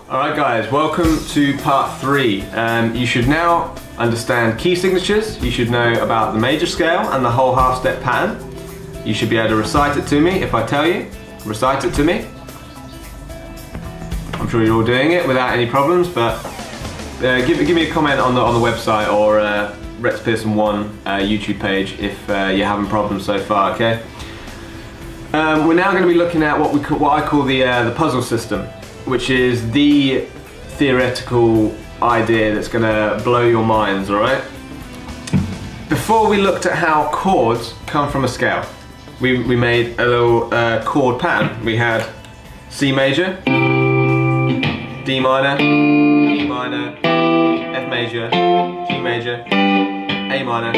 Alright guys, welcome to part 3. You should now understand key signatures, you should know about the major scale and the whole half step pattern. You should be able to recite it to me if I tell you. Recite it to me. I'm sure you're all doing it without any problems, but give me a comment on the website or Pearson 1 YouTube page if you're having problems so far, okay? We're now going to be looking at what I call the puzzle system, which is the theoretical idea that's going to blow your minds, alright? Before we looked at how chords come from a scale, we made a little chord pattern. We had C major, D minor, E minor, F major, G major, A minor,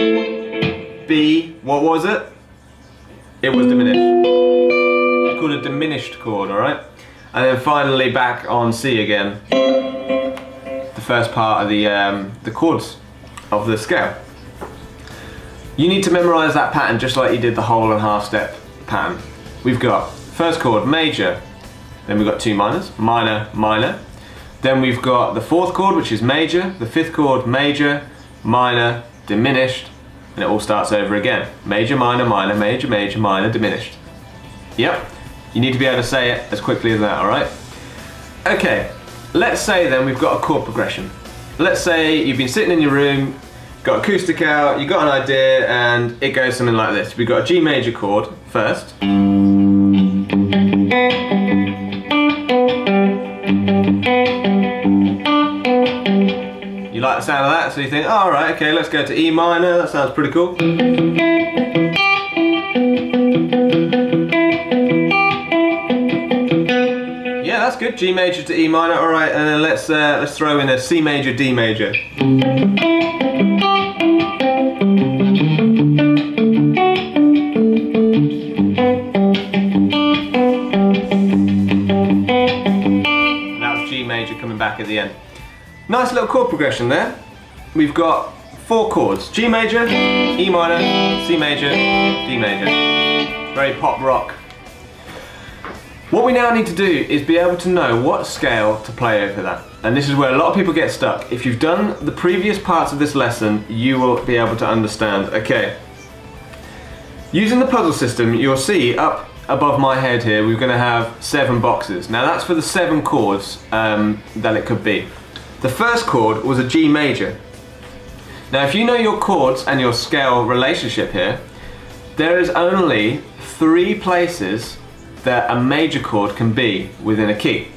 B, what was it? It was diminished. It's called a diminished chord, alright? And then finally back on C again, the first part of the chords of the scale. You need to memorize that pattern just like you did the whole and half step pattern. We've got first chord major, then we've got two minors, minor, minor. Then we've got the fourth chord, which is major, the fifth chord major, minor, diminished, and it all starts over again. Major, minor, minor, major, major, minor, diminished. Yep, you need to be able to say it as quickly as that, alright? Okay, let's say then we've got a chord progression. Let's say you've been sitting in your room, got acoustic out, you've got an idea, and it goes something like this. We've got a G major chord first. You like the sound of that, so you think, oh, alright, okay, let's go to E minor, that sounds pretty cool. Yeah, that's good, G major to E minor, alright, and then let's throw in a C major, D major. And that was G major coming back at the end. Nice little chord progression there. We've got 4 chords. G major, E minor, C major, D major. Very pop rock. What we now need to do is be able to know what scale to play over that. And this is where a lot of people get stuck. If you've done the previous parts of this lesson, you will be able to understand. Okay. Using the puzzle system, you'll see up above my head here, we're going to have 7 boxes. Now that's for the 7 chords that it could be. The first chord was a G major. Now if you know your chords and your scale relationship here, there is only 3 places that a major chord can be within a key.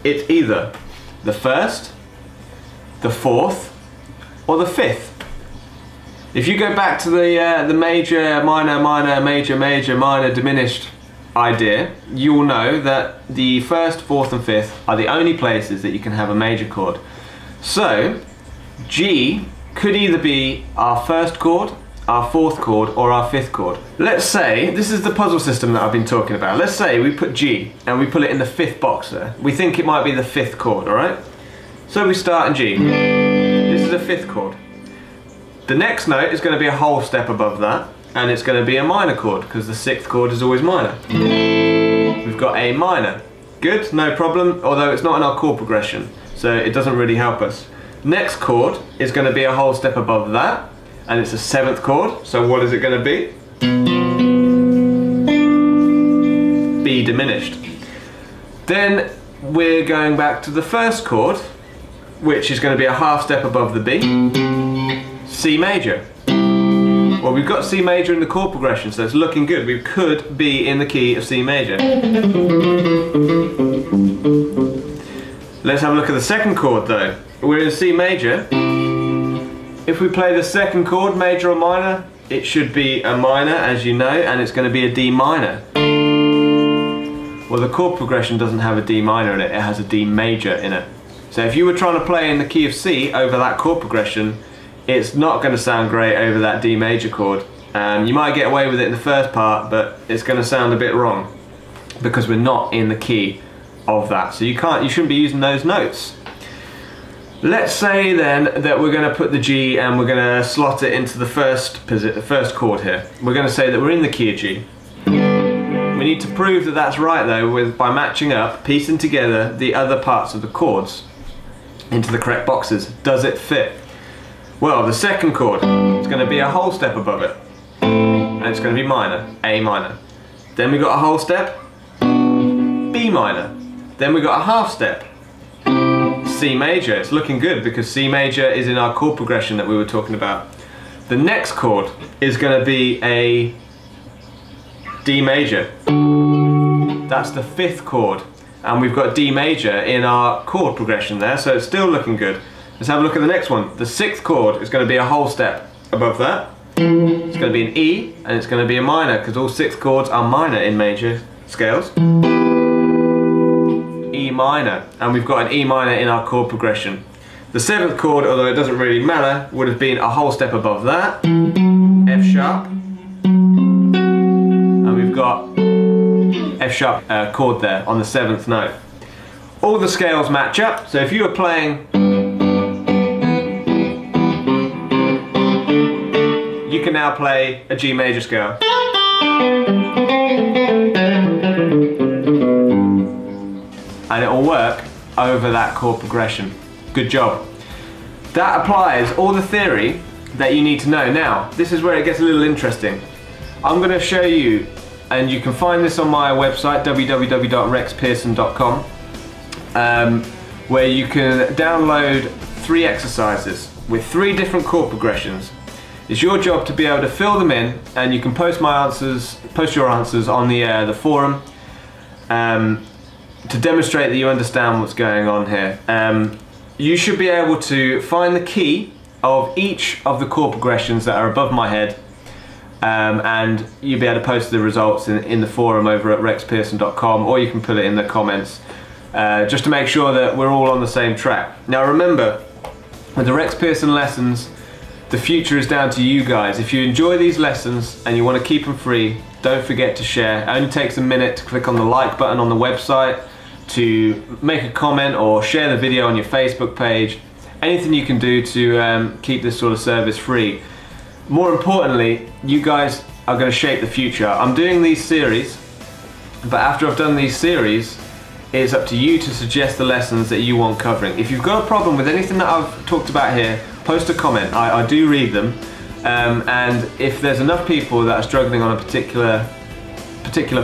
It's either the first, the fourth, or the fifth. If you go back to the major, minor, minor, major, major, minor, diminished idea, you will know that the first, fourth, and fifth are the only places that you can have a major chord. So, G could either be our first chord, our fourth chord, or our fifth chord. Let's say, this is the puzzle system that I've been talking about. Let's say we put G and we put it in the 5th box there. We think it might be the 5th chord, alright? So we start in G. This is a 5th chord. The next note is going to be a whole step above that, and it's going to be a minor chord, because the 6th chord is always minor. We've got A minor. Good, no problem, although it's not in our chord progression, so it doesn't really help us. Next chord is going to be a whole step above that, and it's a 7th chord, so what is it going to be? B diminished. Then we're going back to the first chord, which is going to be a half step above the B, C major. Well, we've got C major in the chord progression, so it's looking good. We could be in the key of C major. Let's have a look at the second chord though. We're in C major. If we play the second chord, major or minor, it should be a minor, as you know, and it's going to be a D minor. Well, the chord progression doesn't have a D minor in it, it has a D major in it. So if you were trying to play in the key of C over that chord progression, it's not going to sound great over that D major chord. You might get away with it in the first part, but it's going to sound a bit wrong because we're not in the key of that. So you shouldn't be using those notes. Let's say then that we're going to put the G and we're going to slot it into the first chord here. We're going to say that we're in the key of G. We We need to prove that that's right though by matching up, piecing together the other parts of the chords into the correct boxes. Does it fit? Well, the second chord is going to be a whole step above it, and it's going to be minor, A minor. Then we got a whole step, B minor. Then we got a half step, C major. It's looking good because C major is in our chord progression that we were talking about. The next chord is going to be a D major. That's the fifth chord, and we've got D major in our chord progression there, so it's still looking good. Let's have a look at the next one. The sixth chord is going to be a whole step above that. It's going to be an E, and it's going to be a minor, because all 6 chords are minor in major scales. E minor, and we've got an E minor in our chord progression. The 7th chord, although it doesn't really matter, would have been a whole step above that. F sharp. And we've got F sharp chord there on the 7th note. All the scales match up, so if you were playing, you can now play a G major scale. And it will work over that chord progression. Good job. That applies all the theory that you need to know. Now, this is where it gets a little interesting. I'm going to show you, and you can find this on my website, www.rexpearson.com, where you can download 3 exercises with 3 different chord progressions. It's your job to be able to fill them in, and you can post your answers on the forum to demonstrate that you understand what's going on here. You should be able to find the key of each of the chord progressions that are above my head, and you'll be able to post the results in the forum over at rexpearson.com, or you can put it in the comments, just to make sure that we're all on the same track. Now remember, with the Rex Pearson lessons, the future is down to you guys. If you enjoy these lessons and you want to keep them free, don't forget to share. It only takes a minute to click on the like button on the website, to make a comment or share the video on your Facebook page. Anything you can do to keep this sort of service free. More importantly, you guys are going to shape the future. I'm doing these series, but after I've done these series, it's up to you to suggest the lessons that you want covering. If you've got a problem with anything that I've talked about here, post a comment. I do read them, and if there's enough people that are struggling on a particular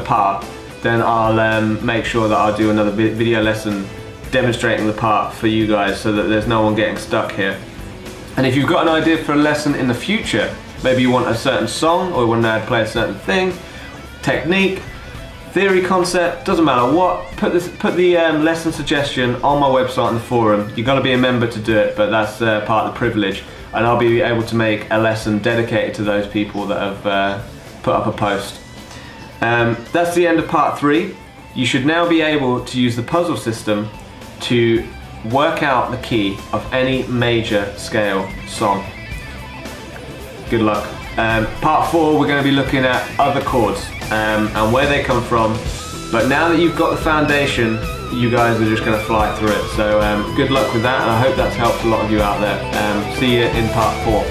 part, then I'll make sure that I'll do another video lesson demonstrating the part for you guys, so that there's no one getting stuck here. And if you've got an idea for a lesson in the future, maybe you want a certain song, or you want to play a certain thing, technique, theory, concept, doesn't matter what, put the lesson suggestion on my website on the forum. You've got to be a member to do it, but that's part of the privilege, and I'll be able to make a lesson dedicated to those people that have put up a post. That's the end of part 3. You should now be able to use the puzzle system to work out the key of any major scale song. Good luck. Part 4, we're going to be looking at other chords and where they come from, but now that you've got the foundation, you guys are just going to fly through it. So good luck with that, and I hope that's helped a lot of you out there. See you in part 4.